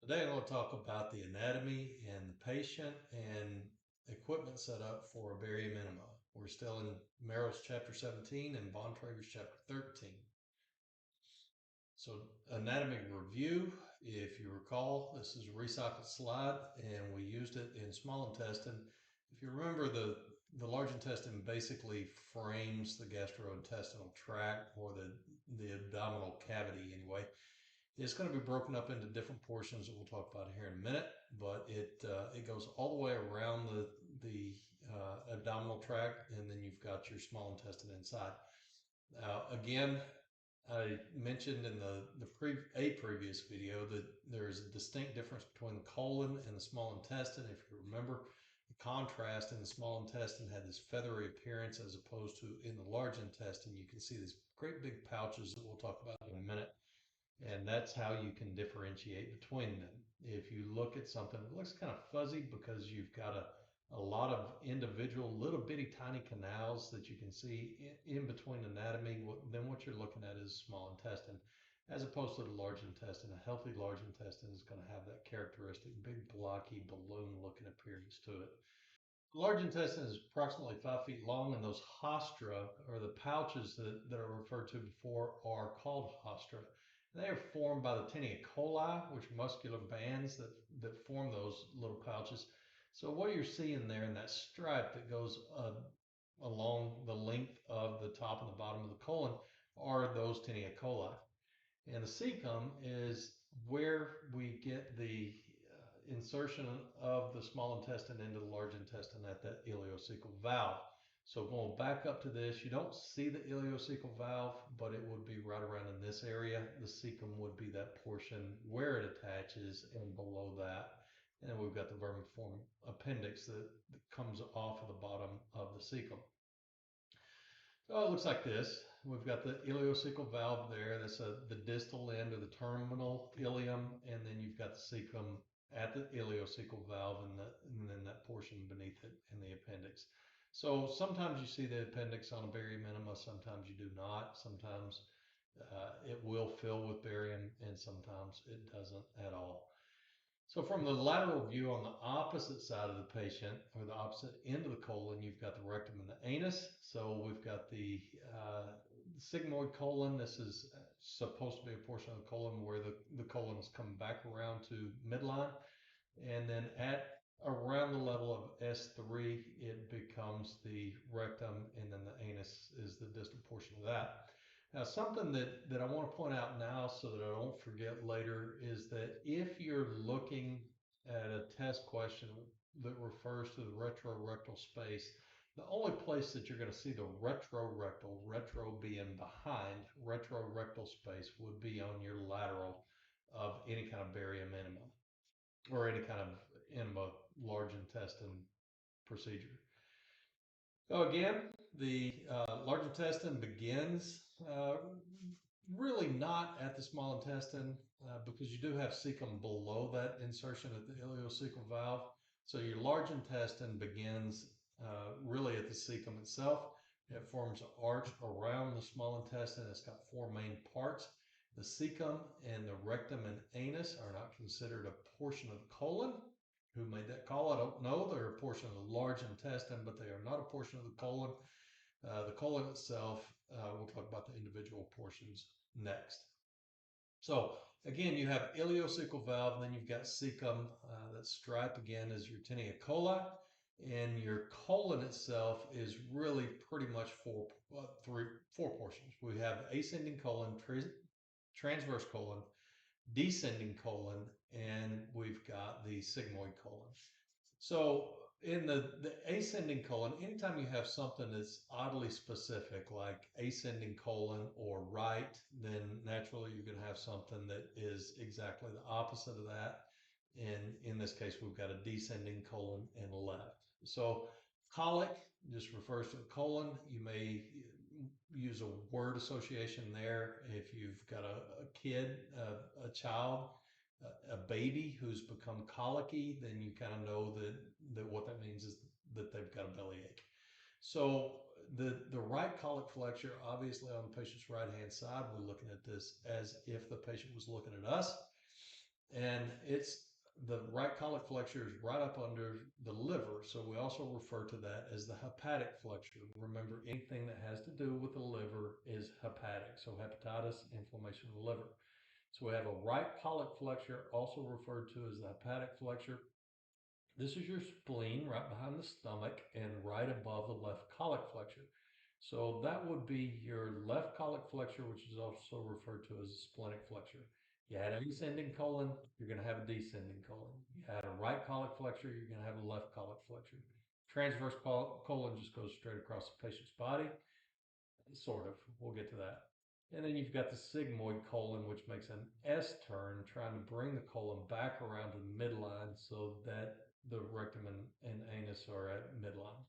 Today I'm going to talk about the anatomy and the patient and equipment set up for a barium enema. We're still in Merrill's Chapter 17 and Bontrager's Chapter 13. So anatomy review, if you recall, this is a recycled slide and we used it in small intestine. If you remember, the large intestine basically frames the gastrointestinal tract or the abdominal cavity anyway. It's going to be broken up into different portions that we'll talk about here in a minute, but it goes all the way around the abdominal tract, and then you've got your small intestine inside. Now, again, I mentioned in a previous video that there's a distinct difference between the colon and the small intestine. If you remember, the contrast in the small intestine had this feathery appearance as opposed to in the large intestine. You can see these great big pouches that we'll talk about in a minute. And that's how you can differentiate between them. If you look at something that looks kind of fuzzy because you've got a lot of individual little bitty tiny canals that you can see in between anatomy, then what you're looking at is small intestine as opposed to the large intestine. A healthy large intestine is going to have that characteristic big blocky balloon looking appearance to it. The large intestine is approximately 5 feet long, and those hostra, or the pouches that are referred to before, are called hostra. They are formed by the tinea coli, which are muscular bands that form those little pouches. So what you're seeing there in that stripe that goes along the length of the top and the bottom of the colon are those tinea coli. And the cecum is where we get the insertion of the small intestine into the large intestine at that ileocecal valve. So going back up to this, you don't see the ileocecal valve, but it would be right around in this area. The cecum would be that portion where it attaches, and below that. And then we've got the vermiform appendix that comes off of the bottom of the cecum. So it looks like this. We've got the ileocecal valve there. That's the distal end or the terminal ileum, and then you've got the cecum at the ileocecal valve, and then that portion beneath it in the appendix. So sometimes you see the appendix on a barium enema, sometimes you do not. Sometimes it will fill with barium, and sometimes it doesn't at all. So from the lateral view on the opposite side of the patient, or the opposite end of the colon, you've got the rectum and the anus. So we've got the sigmoid colon. This is supposed to be a portion of the colon where the colon is coming back around to midline. And then at around the level of S3, it becomes the rectum, and then the anus is the distal portion of that. Now, something that I want to point out now so that I don't forget later is that if you're looking at a test question that refers to the retrorectal space, the only place that you're going to see the retrorectal, retro being behind, retrorectal space would be on your lateral of any kind of barium enema or any kind of enema large intestine procedure. So again, the large intestine begins really not at the small intestine because you do have cecum below that insertion at the ileocecal valve. So your large intestine begins really at the cecum itself. It forms an arch around the small intestine. It's got four main parts. The cecum and the rectum and anus are not considered a portion of the colon. Who made that call? I don't know. They're a portion of the large intestine, but they are not a portion of the colon. The colon itself, we'll talk about the individual portions next. So again, you have ileocecal valve, then you've got cecum. That stripe again is your tinea coli, and your colon itself is really pretty much four portions. We have ascending colon, transverse colon, descending colon, and we've got the sigmoid colon. So in the ascending colon, anytime you have something that's oddly specific, like ascending colon or right, then naturally you're going to have something that is exactly the opposite of that. And in this case, we've got a descending colon and left. So colic just refers to the colon. You may use a word association there. If you've got a kid, a child, a baby who's become colicky, then you kind of know that what that means is that they've got a bellyache. So the right colic flexure, obviously on the patient's right hand side, we're looking at this as if the patient was looking at us. and it's the right colic flexure is right up under the liver. So we also refer to that as the hepatic flexure. Remember, anything that has to do with the liver is hepatic. So hepatitis, inflammation of the liver. So we have a right colic flexure, also referred to as the hepatic flexure. This is your spleen right behind the stomach and right above the left colic flexure. So that would be your left colic flexure, which is also referred to as a splenic flexure. You had an ascending colon, you're going to have a descending colon. You had a right colic flexure, you're going to have a left colic flexure. Transverse colon just goes straight across the patient's body, sort of. We'll get to that. And then you've got the sigmoid colon, which makes an S turn, trying to bring the colon back around to the midline so that the rectum and anus are at midline.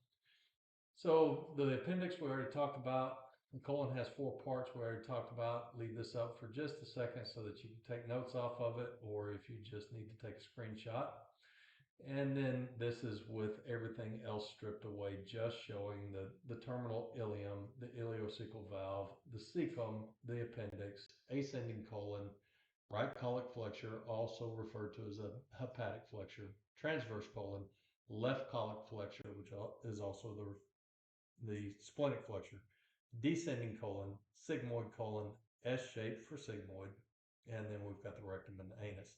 So the appendix we already talked about. The colon has 4 parts we already talked about. Leave this up for just a second so that you can take notes off of it, or if you just need to take a screenshot. And then this is with everything else stripped away, just showing the terminal ileum, the ileocecal valve, the cecum, the appendix, ascending colon, right colic flexure, also referred to as a hepatic flexure, transverse colon, left colic flexure, which is also the splenic flexure, descending colon, sigmoid colon, S shape for sigmoid, and then we've got the rectum and the anus.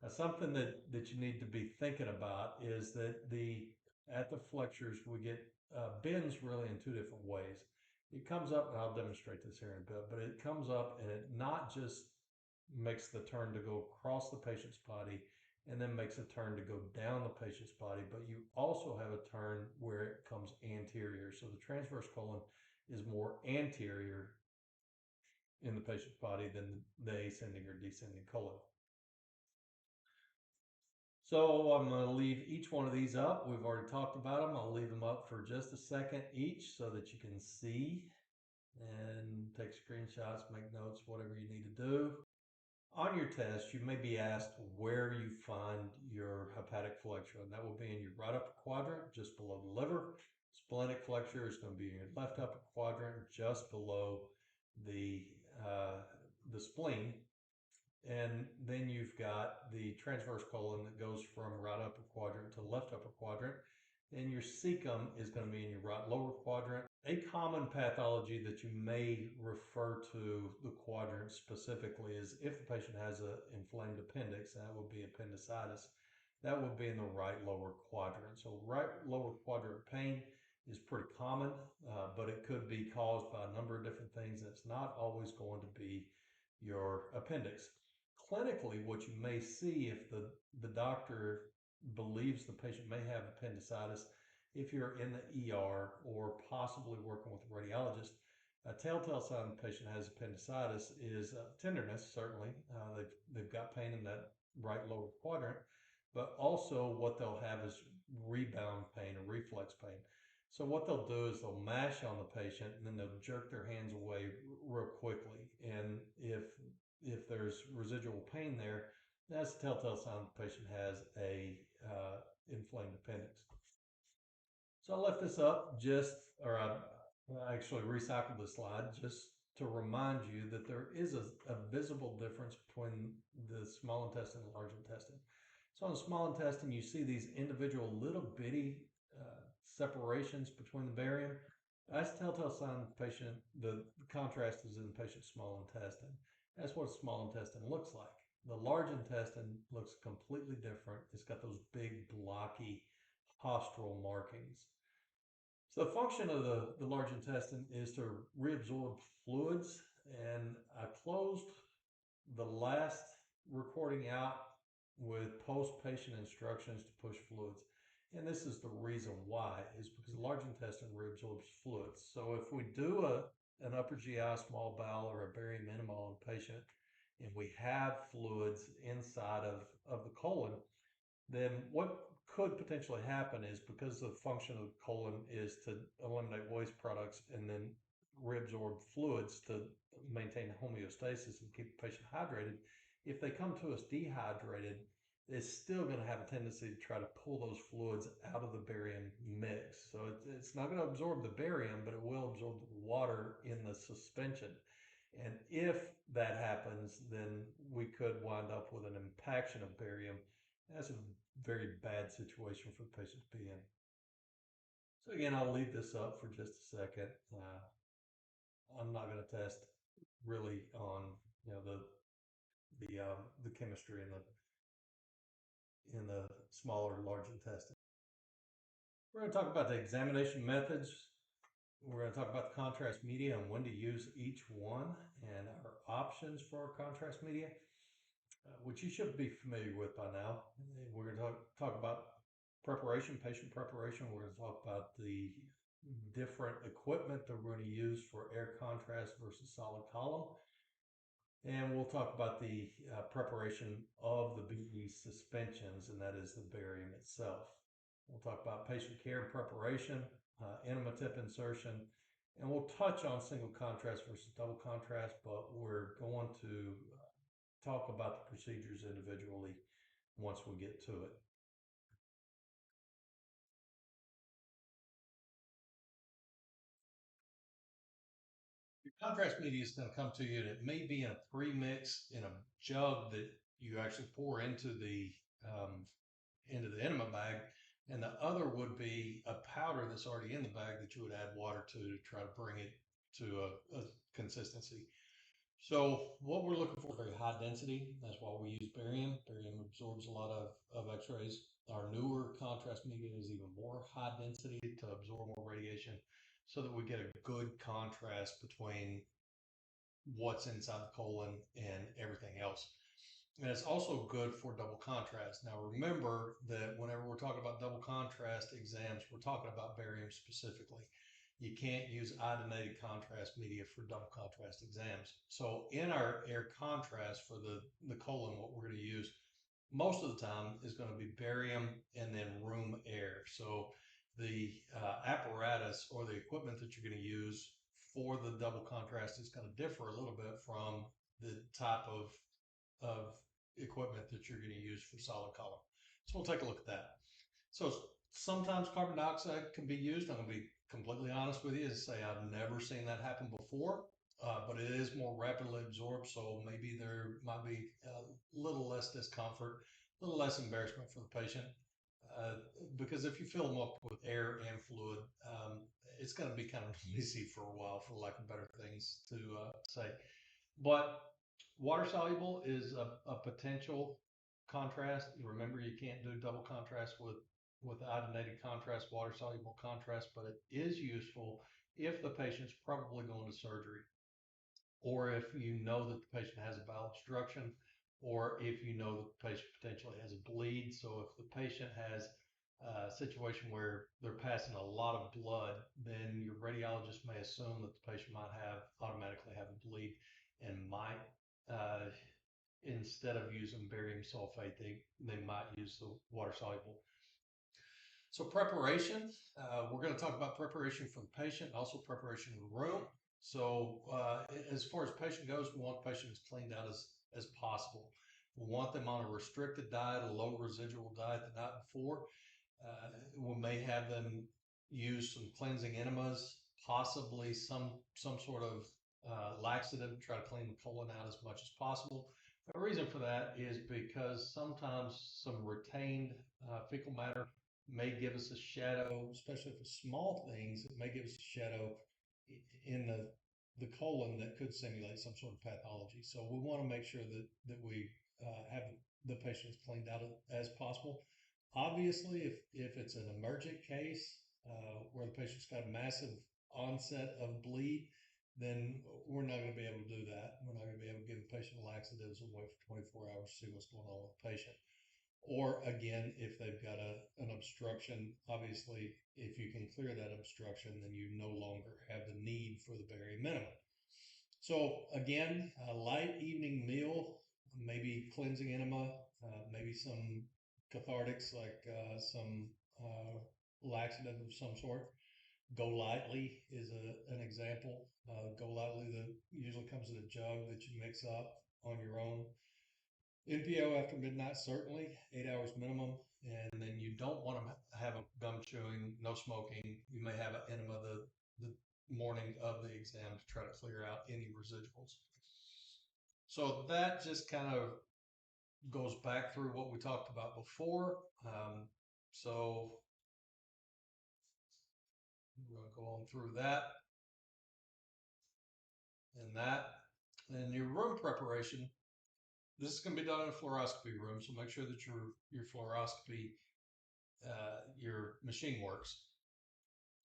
Now, something that you need to be thinking about is that at the flexures we get bends really in 2 different ways. It comes up, and I'll demonstrate this here in a bit, but it comes up and it not just makes the turn to go across the patient's body and then makes a turn to go down the patient's body, but you also have a turn where it comes anterior. So the transverse colon is more anterior in the patient's body than the ascending or descending colon. So I'm going to leave each one of these up. We've already talked about them. I'll leave them up for just a second each so that you can see and take screenshots, make notes, whatever you need to do. On your test, you may be asked where you find your hepatic flexure, and that will be in your right upper quadrant, just below the liver. Splenic flexure is going to be in your left upper quadrant, just below the spleen. And then you've got the transverse colon that goes from right upper quadrant to left upper quadrant. And your cecum is going to be in your right lower quadrant. A common pathology that you may refer to the quadrant specifically is if the patient has an inflamed appendix, that would be appendicitis, that would be in the right lower quadrant. So right lower quadrant pain is pretty common, but it could be caused by a number of different things. It's not always going to be your appendix. Clinically, what you may see if the doctor believes the patient may have appendicitis, if you're in the ER or possibly working with a radiologist, a telltale sign the patient has appendicitis is tenderness, certainly. They've got pain in that right lower quadrant, but also what they'll have is rebound pain or reflex pain. So what they'll do is they'll mash on the patient and then they'll jerk their hands away real quickly. And if there's residual pain there, that's a telltale sign the patient has a inflamed appendix. So I left this up or I actually recycled the slide just to remind you that there is a visible difference between the small intestine and large intestine. So on the small intestine, you see these individual little bitty separations between the barium. That's a telltale sign the patient, the contrast is in the patient's small intestine. That's what a small intestine looks like. The large intestine looks completely different. It's got those big blocky postural markings. So the function of the large intestine is to reabsorb fluids, and I closed the last recording out with post-patient instructions to push fluids. And this is the reason why, is because the large intestine reabsorbs fluids. So if we do an upper GI, small bowel, or a barium enema on a patient, and we have fluids inside of the colon, then what could potentially happen is, because the function of the colon is to eliminate waste products and then reabsorb fluids to maintain homeostasis and keep the patient hydrated, if they come to us dehydrated, it's still going to have a tendency to try to pull those fluids out of the barium mix. So it's not going to absorb the barium, but it will absorb the water in the suspension. And if that happens, then we could wind up with an impaction of barium. That's a very bad situation for the patient to be in. So again, I'll leave this up for just a second. I'm not going to test really on the chemistry in the smaller large intestine. We're going to talk about the examination methods. We're going to talk about the contrast media and when to use each one and our options for our contrast media, which you should be familiar with by now. We're going to talk about preparation, patient preparation. We're going to talk about the different equipment that we're going to use for air contrast versus solid column. And we'll talk about the preparation of the BE suspensions, and that is the barium itself. We'll talk about patient care and preparation, enema tip insertion, and we'll touch on single contrast versus double contrast, but we're going to talk about the procedures individually once we get to it. Your contrast media is going to come to you, and it may be in a pre-mix in a jug that you actually pour into the enema bag, and the other would be a powder that's already in the bag that you would add water to try to bring it to a consistency. So what we're looking for is very high density. That's why we use barium. Barium absorbs a lot of x-rays. Our newer contrast media is even more high density to absorb more radiation so that we get a good contrast between what's inside the colon and everything else. And it's also good for double contrast. Now, remember that whenever we're talking about double contrast exams, we're talking about barium specifically. You can't use iodinated contrast media for double contrast exams. So in our air contrast for the colon, what we're going to use most of the time is going to be barium and then room air. So the apparatus or the equipment that you're going to use for the double contrast is going to differ a little bit from the type of equipment that you're going to use for solid column. So we'll take a look at that. So sometimes carbon dioxide can be used. I'm going to be completely honest with you and say I've never seen that happen before, but it is more rapidly absorbed. So maybe there might be a little less discomfort, a little less embarrassment for the patient. Because if you fill them up with air and fluid, it's going to be kind of noisy for a while, for lack of better things to say. But water soluble is a potential contrast. Remember, you can't do double contrast with iodinated contrast, water soluble contrast, but it is useful if the patient's probably going to surgery, or if you know that the patient has a bowel obstruction, or if you know that the patient potentially has a bleed. So if the patient has a situation where they're passing a lot of blood, then your radiologist may assume that the patient might automatically have a bleed and might, instead of using barium sulfate, they might use the water soluble. So preparation, we're going to talk about preparation for the patient, also preparation in the room. So as far as patient goes, we want the patient as cleaned out as possible. We want them on a restricted diet, a low residual diet the night before. We may have them use some cleansing enemas, possibly some sort of laxative to try to clean the colon out as much as possible. The reason for that is because sometimes some retained fecal matter may give us a shadow, especially for small things. It may give us a shadow in the colon that could simulate some sort of pathology. So we want to make sure that we have the patients cleaned out as possible. Obviously, if it's an emergent case where the patient's got a massive onset of bleed, then we're not going to be able to do that. We're not going to be able to give the patient laxatives and wait for 24 hours to see what's going on with the patient. Or again, if they've got an obstruction, obviously, if you can clear that obstruction, then you no longer have the need for the barium enema. So again, a light evening meal, maybe cleansing enema, maybe some cathartics like some laxative of some sort. Go lightly is an example. Go lightly that usually comes in a jug that you mix up on your own. NPO after midnight, certainly 8 hours minimum. And then you don't want to have a gum chewing, no smoking. You may have an enema morning of the exam to try to clear out any residuals. So that just kind of goes back through what we talked about before. So we're going to go on through that and that. And your room preparation, this is going to be done in a fluoroscopy room, so make sure that your fluoroscopy, your machine works.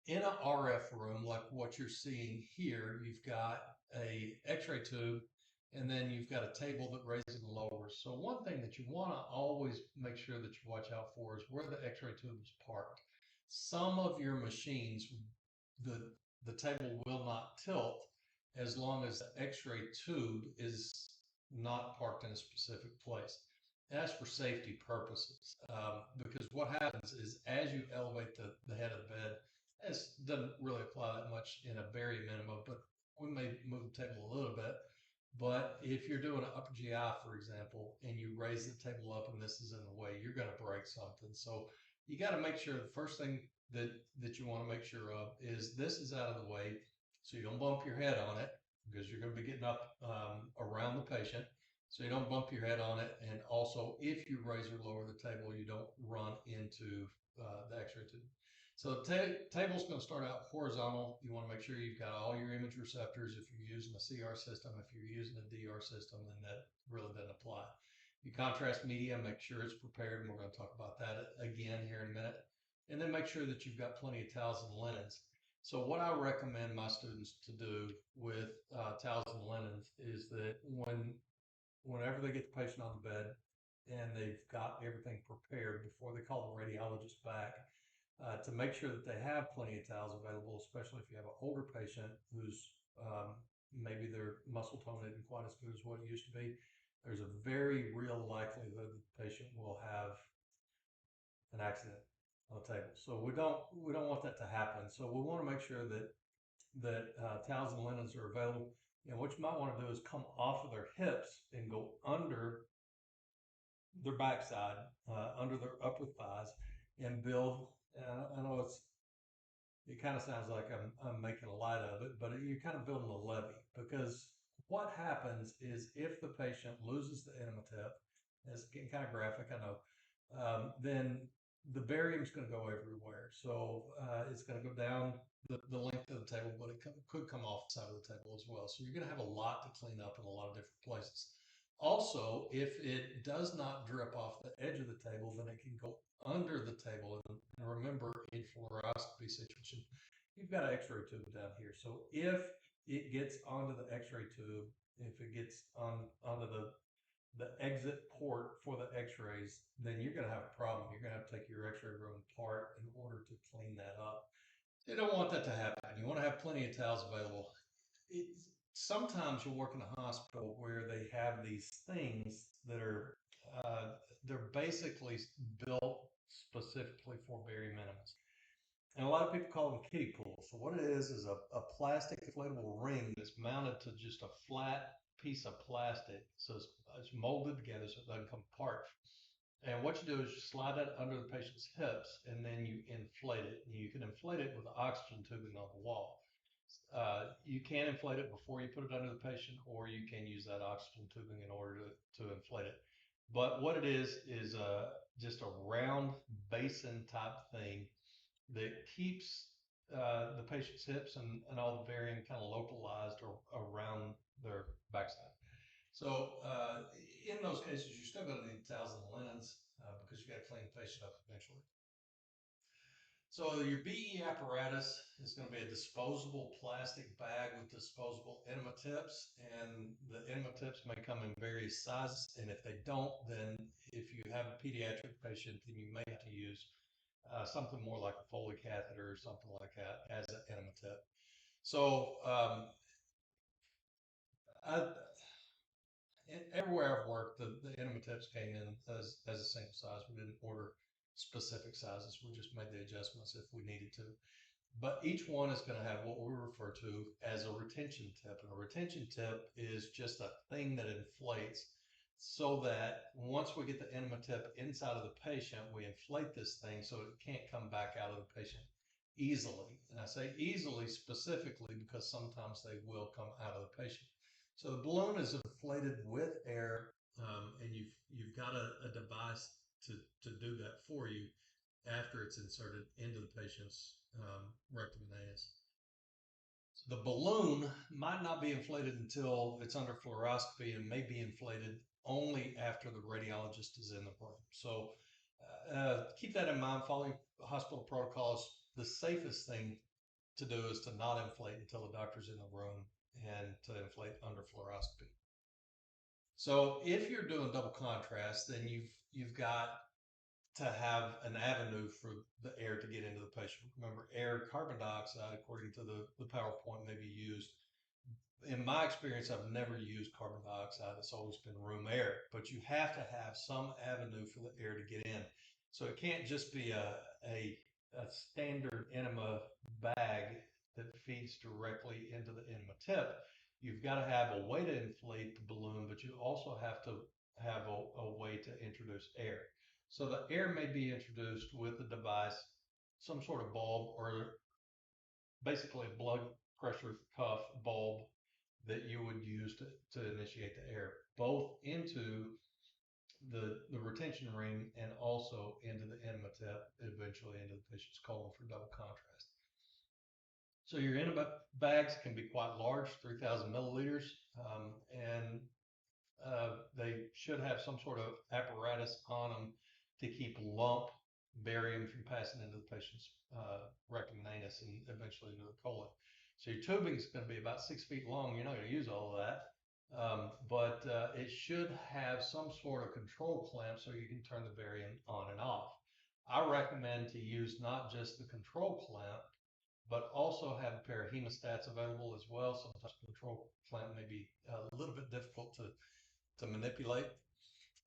In an RF room, like what you're seeing here, you've got a X-ray tube, and then you've got a table that raises and lowers. So one thing that you want to always make sure that you watch out for is where the X-ray tube is parked. Some of your machines, the the table will not tilt as long as the X-ray tube is not parked in a specific place. That's for safety purposes, because what happens is as you elevate the head of the bed, this doesn't really apply that much in a barium enema, but we may move the table a little bit. But if you're doing an upper GI, for example, and you raise the table up and this is in the way, you're going to break something. So you got to make sure the first thing that you want to make sure of is this is out of the way, so you don't bump your head on it because you're going to be getting up around the patient. So you don't bump your head on it, and also if you raise or lower the table, you don't run into the X-ray tube. So the table's going to start out horizontal. You want to make sure you've got all your image receptors. If you're using a CR system, if you're using a DR system, then that really doesn't apply. Your contrast media, make sure it's prepared, and we're going to talk about that again here in a minute. And then make sure that you've got plenty of towels and linens. So what I recommend my students to do with towels and linens is that whenever they get the patient on the bed and they've got everything prepared before they call the radiologist back, to make sure that they have plenty of towels available, especially if you have an older patient who's maybe their muscle tone isn't quite as good as what it used to be. There's a very real likelihood that the patient will have an accident on the table. So we don't want that to happen. So we want to make sure that towels and linens are available. And what you might want to do is come off of their hips and go under their backside, under their upper thighs, and build. I know it kind of sounds like I'm making a light of it, but you're kind of building a levee, because what happens is if the patient loses the enema tip, it's getting kind of graphic, I know, then the barium is going to go everywhere. So it's going to go down the length of the table, but it could come off the side of the table as well. So you're going to have a lot to clean up in a lot of different places. Also, if it does not drip off the edge of the table, then it can go under the table. And remember, in fluoroscopy situation, you've got an X-ray tube down here. So if it gets onto the X-ray tube, if it gets onto the exit port for the X-rays, then you're going to have a problem. You're going to have to take your X-ray room apart in order to clean that up. You don't want that to happen. You want to have plenty of towels available. Sometimes you'll work in a hospital where they have these things that are they're basically built specifically for barium enemas. And a lot of people call them kiddie pools. So what it is a plastic inflatable ring that's mounted to just a flat piece of plastic. So it's molded together so it doesn't come apart. And what you do is you slide that under the patient's hips, and then you inflate it. You can inflate it with oxygen tubing on the wall. You can inflate it before you put it under the patient, or you can use that oxygen tubing in order to inflate it. But what it is just a round basin type thing that keeps the patient's hips and all the barium kind of localized or around their backside. So in those cases, you're still going to need towels and linens because you got to clean the patient up eventually. So your BE apparatus is going to be a disposable plastic bag with disposable enema tips, and the enema tips may come in various sizes. And if they don't, then if you have a pediatric patient, then you may have to use something more like a Foley catheter or something like that as an enema tip. So everywhere I've worked, the enema tips came in as a single size. We didn't order specific sizes. We just made the adjustments if we needed to. But each one is going to have what we refer to as a retention tip. And a retention tip is just a thing that inflates so that once we get the enema tip inside of the patient, we inflate this thing so it can't come back out of the patient easily. And I say easily specifically because sometimes they will come out of the patient. So the balloon is inflated with air, and you've got a device to do that for you after it's inserted into the patient's rectum and anus. The balloon might not be inflated until it's under fluoroscopy and may be inflated only after the radiologist is in the room. So keep that in mind. Following hospital protocols, the safest thing to do is to not inflate until the doctor's in the room and to inflate under fluoroscopy. So if you're doing double contrast, then you've got to have an avenue for the air to get into the patient. Remember, air, carbon dioxide, according to the PowerPoint, may be used. In my experience, I've never used carbon dioxide. It's always been room air, but you have to have some avenue for the air to get in. So it can't just be a standard enema bag that feeds directly into the enema tip. You've got to have a way to inflate the balloon, but you also have to have a way to introduce air. So the air may be introduced with the device, some sort of bulb, or basically a blood pressure cuff bulb that you would use to initiate the air, both into the retention ring and also into the enema tip, eventually into the patient's colon for double contrast. So your enema bags can be quite large, 3,000 milliliters, and they should have some sort of apparatus on them to keep lump barium from passing into the patient's rectum and anus and eventually into the colon. So your tubing is going to be about 6 feet long. You're not going to use all of that. But it should have some sort of control clamp so you can turn the barium on and off. I recommend to use not just the control clamp, but also have a pair of hemostats available as well. Sometimes the control clamp may be a little bit difficult to manipulate.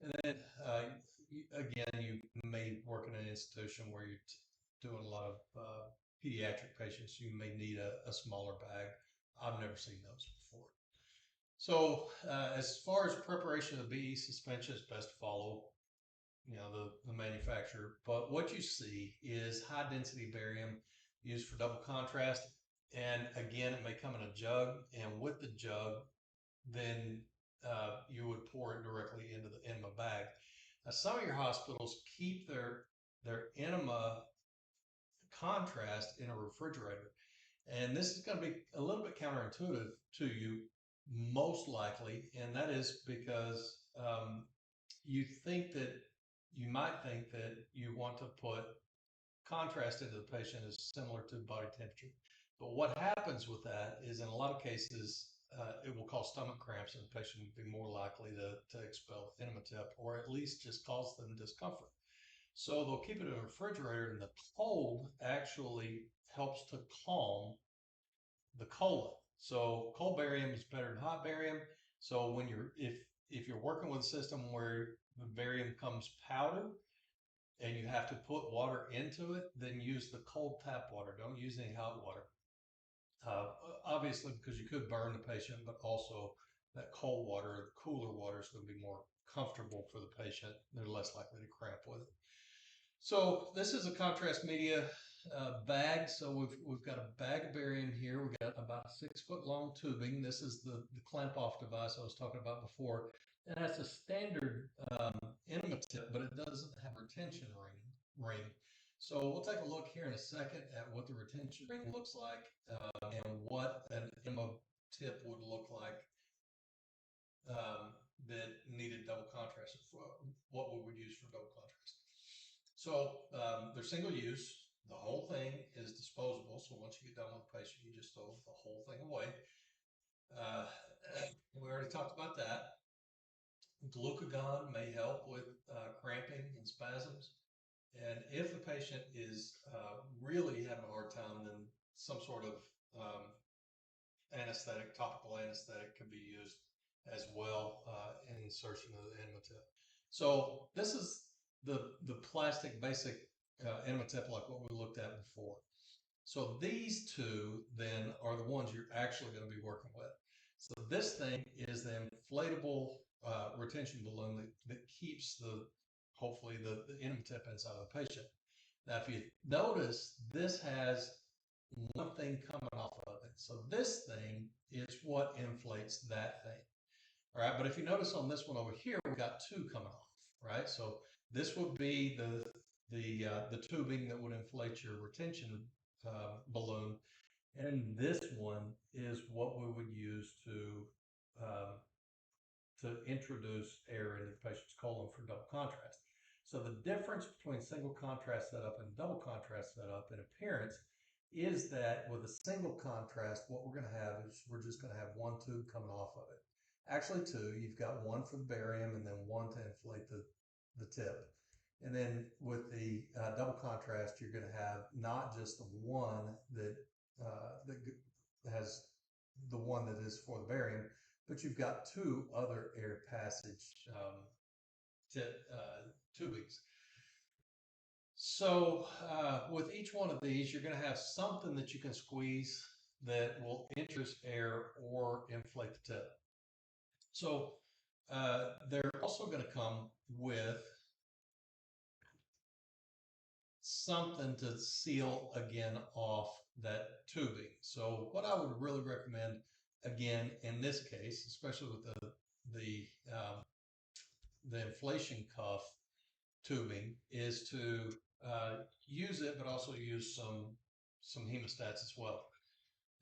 And then again, you may work in an institution where you're doing a lot of pediatric patients. You may need a smaller bag. I've never seen those before. So as far as preparation of the BE suspension, it's best to follow the manufacturer. But what you see is high density barium used for double contrast. And again, it may come in a jug, and with the jug, then you would pour it directly into the enema bag. Now, some of your hospitals keep their enema contrast in a refrigerator. And this is going to be a little bit counterintuitive to you, most likely, and that is because you might think that you want to put contrast into the patient is similar to body temperature. But what happens with that is in a lot of cases, it will cause stomach cramps and the patient will be more likely to expel enema tip or at least just cause them discomfort. So they'll keep it in a refrigerator, and the cold actually helps to calm the colon. So cold barium is better than hot barium. So when if you're working with a system where the barium comes powder and you have to put water into it, then use the cold tap water. Don't use any hot water. Obviously, because you could burn the patient, but also that cold water, the cooler water, is going to be more comfortable for the patient. They're less likely to cramp with it. So this is a contrast media bag. So we've got a bag of barium here. We've got about 6 foot long tubing. This is the clamp off device I was talking about before. And that's a standard enema tip, but it doesn't have retention ring. So we'll take a look here in a second at what the retention ring looks like and what an enema tip would look like that needed double contrast. What we would use for double contrast. So they're single use. The whole thing is disposable. So once you get done with the patient, you just throw the whole thing away. We already talked about that. Glucagon may help with cramping and spasms. And if the patient is really having a hard time, then some sort of anesthetic, topical anesthetic, can be used as well in insertion of the enema tip. So this is the plastic basic enema tip like what we looked at before. So these two then are the ones you're actually going to be working with. So this thing is the inflatable retention balloon that keeps hopefully the enema tip inside of the patient. Now, if you notice, this has one thing coming off of it. So this thing is what inflates that thing. All right, but if you notice on this one over here, we got two coming off, right? So this would be the tubing that would inflate your retention balloon, and this one is what we would use um, to introduce air into the patient's colon for double contrast. So the difference between single contrast setup and double contrast setup in appearance is that with a single contrast, what we're going to have is we're just going to have one tube coming off of it. Actually two. You've got one for the barium and then one to inflate the tip. And then with the double contrast, you're going to have not just the one that has the one that is for the barium, but you've got two other air passage tubings. So with each one of these, you're going to have something that you can squeeze that will introduce air or inflate the tip. So they're also going to come with something to seal again off that tubing. So what I would really recommend, again, in this case, especially with the the inflation cuff tubing, is to use it, but also use some hemostats as well.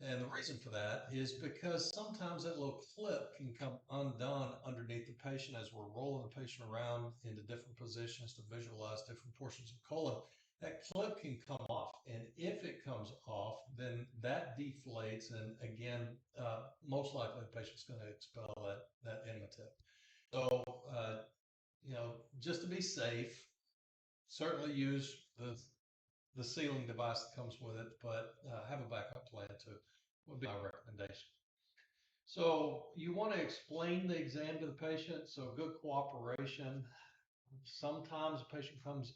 And the reason for that is because sometimes that little clip can come undone underneath the patient as we're rolling the patient around into different positions to visualize different portions of the colon. That clip can come off, and if it comes off, then that deflates, and again, most likely the patient's going to expel that enema tip. So, just to be safe, certainly use the sealing device that comes with it, but have a backup plan too, would be my recommendation. So you want to explain the exam to the patient, so good cooperation. Sometimes a patient comes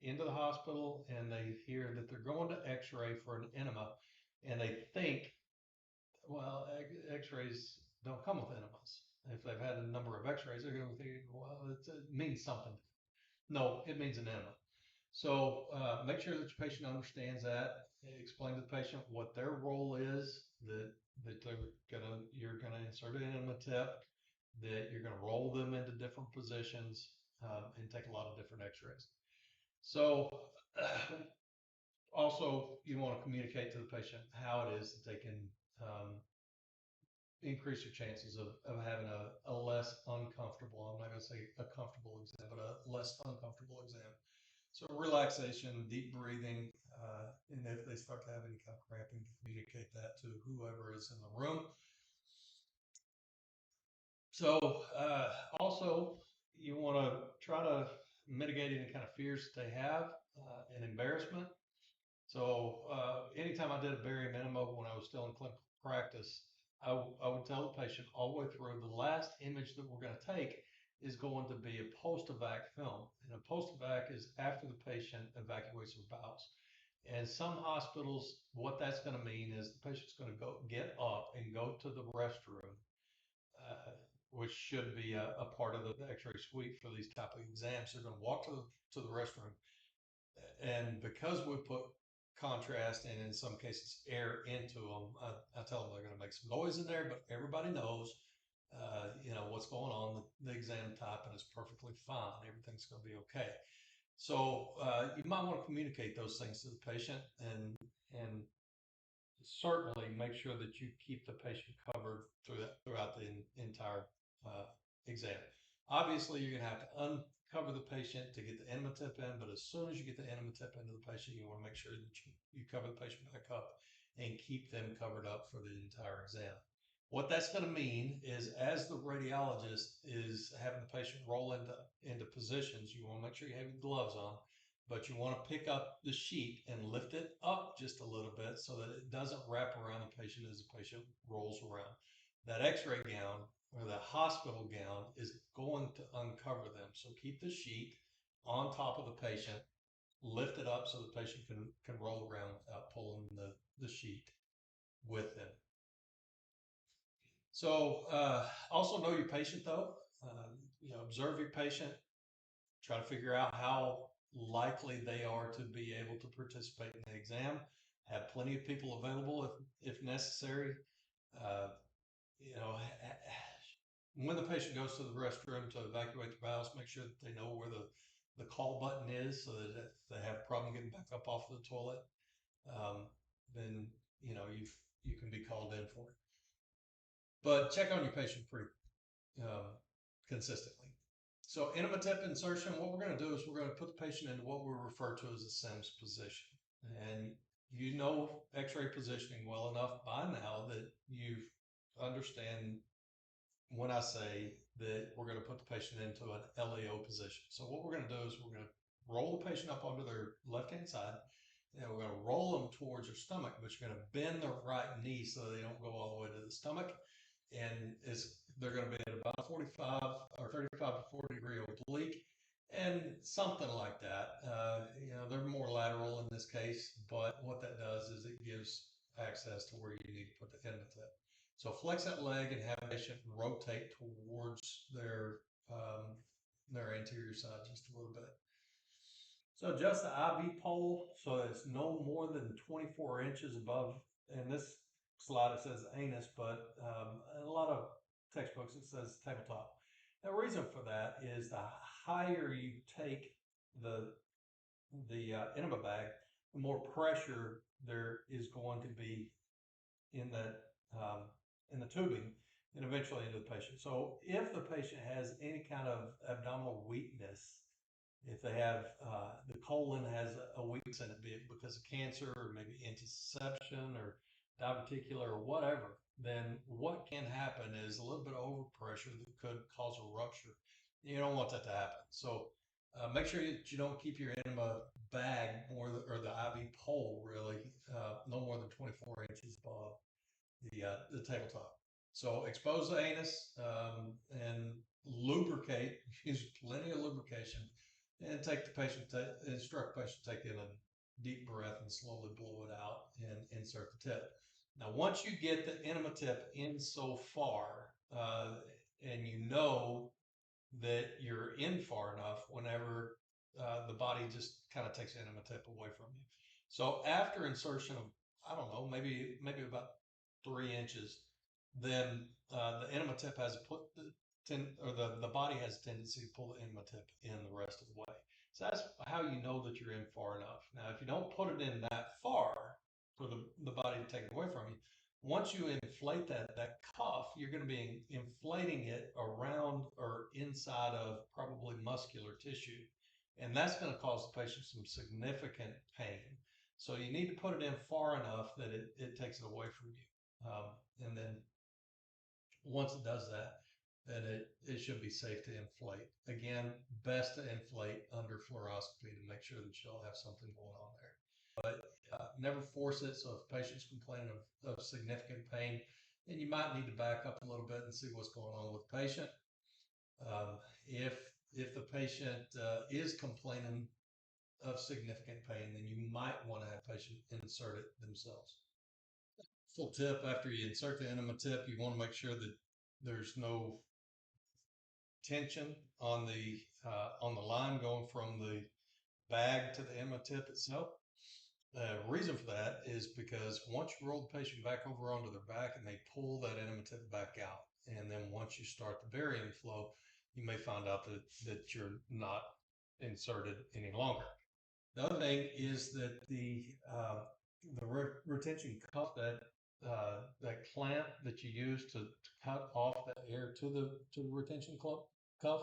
into the hospital and they hear that they're going to x-ray for an enema, and they think, well, x-rays don't come with enemas. If they've had a number of x-rays, they're going to think, well, it means something. No, it means an enema. So make sure that your patient understands that. Explain to the patient what their role is, that you're gonna insert an enema tip, that you're gonna roll them into different positions, and take a lot of different X-rays. So also you want to communicate to the patient how it is that they can increase your chances of having a less uncomfortable, I'm not going to say a comfortable exam, but a less uncomfortable exam. So relaxation, deep breathing, and if they start to have any kind of cramping, to communicate that to whoever is in the room. So also, you want to try to mitigate any kind of fears that they have and embarrassment. So anytime I did a barium enema when I was still in clinical practice, I would tell the patient all the way through, the last image that we're going to take is going to be a post-evac film. And a post-evac is after the patient evacuates their bowels. And some hospitals, what that's going to mean is the patient's going to go get up and go to the restroom, which should be a part of the X-ray suite for these type of exams. They're going to walk to the restroom, and because we put contrast and in some cases air into them, I tell them they're going to make some noise in there, but everybody knows, what's going on, the exam type, and it's perfectly fine. Everything's going to be okay. So you might want to communicate those things to the patient, and certainly make sure that you keep the patient covered throughout the entire exam. Obviously, you're going to have to uncover the patient to get the enema tip in, but as soon as you get the enema tip into the patient, you want to make sure that you cover the patient back up and keep them covered up for the entire exam. What that's going to mean is, as the radiologist is having the patient roll into positions, you want to make sure you have your gloves on, but you want to pick up the sheet and lift it up just a little bit so that it doesn't wrap around the patient as the patient rolls around. That x-ray gown or the hospital gown is going to uncover them. So keep the sheet on top of the patient, lift it up so the patient can roll around without pulling the sheet with them. So also know your patient though. Observe your patient. Try to figure out how likely they are to be able to participate in the exam. Have plenty of people available if necessary. Uh, you know, when the patient goes to the restroom to evacuate the bowels, make sure that they know where the call button is, so that if they have a problem getting back up off the toilet, then you can be called in for it. But check on your patient pretty consistently. So enema tip insertion, what we're going to do is we're going to put the patient into what we refer to as a SIMS position. And you know x-ray positioning well enough by now that you understand when I say that we're going to put the patient into an LEO position. So what we're going to do is we're going to roll the patient up onto their left-hand side, and we're going to roll them towards their stomach, but you're going to bend their right knee so they don't go all the way to the stomach. And they're going to be at about 45 or 35 to 40 degree oblique and something like that. They're more lateral in this case, but what that does is it gives access to where you need to put the enema tip. So flex that leg and have the patient rotate towards their anterior side just a little bit. So adjust the IV pole so it's no more than 24 inches above. In this slide it says anus, but in a lot of textbooks it says tabletop. The reason for that is the higher you take the enema bag, the more pressure there is going to be in the tubing and eventually into the patient. So if the patient has any kind of abdominal weakness, if they have the colon has a weakness in it, be it because of cancer or maybe intussusception or diverticular or whatever, then what can happen is a little bit of overpressure that could cause a rupture. You don't want that to happen. So make sure that you don't keep your enema bag or the IV pole really no more than 24 inches above the tabletop. So expose the anus and lubricate. Use plenty of lubrication, and instruct the patient to take in a deep breath and slowly blow it out and insert the tip. Now, once you get the enema tip in so far, and you know that you're in far enough, whenever the body just kind of takes the enema tip away from you. So after insertion of, I don't know, maybe about 3 inches, then the enema tip has the body has a tendency to pull the enema tip in the rest of the way. So that's how you know that you're in far enough. Now, if you don't put it in that far for the body to take it away from you, once you inflate that cuff, you're going to be inflating it around or inside of probably muscular tissue. And that's going to cause the patient some significant pain. So you need to put it in far enough that it takes it away from you. And then once it does that, then it should be safe to inflate. Again, best to inflate under fluoroscopy to make sure that you don't have something going on there. But never force it. So if the patient's complaining of significant pain, then you might need to back up a little bit and see what's going on with the patient. If the patient is complaining of significant pain, then you might want to have the patient insert it themselves. Full tip, after you insert the enema tip, you want to make sure that there's no tension on the line going from the bag to the enema tip itself. The reason for that is because once you roll the patient back over onto their back and they pull that enema tip back out, and then once you start the barium flow, you may find out that you're not inserted any longer. The other thing is that the retention cuff, that clamp that you use to cut off that air to the retention cuff,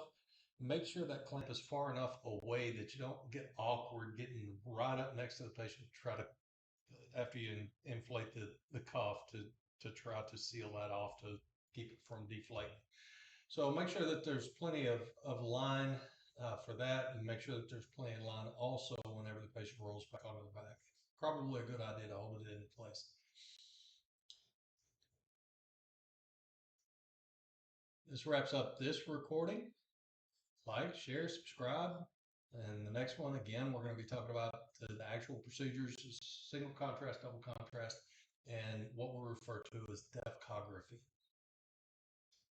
make sure that clamp is far enough away that you don't get awkward getting right up next to the patient to try to, after you inflate the cuff, to try to seal that off to keep it from deflating. So make sure that there's plenty of line for that, and make sure that there's plenty of line also whenever the patient rolls back onto the back. Probably a good idea to hold it in place. This wraps up this recording. Like, share, subscribe. And the next one, again, we're going to be talking about the actual procedures, single contrast, double contrast, and what we refer to as depthography.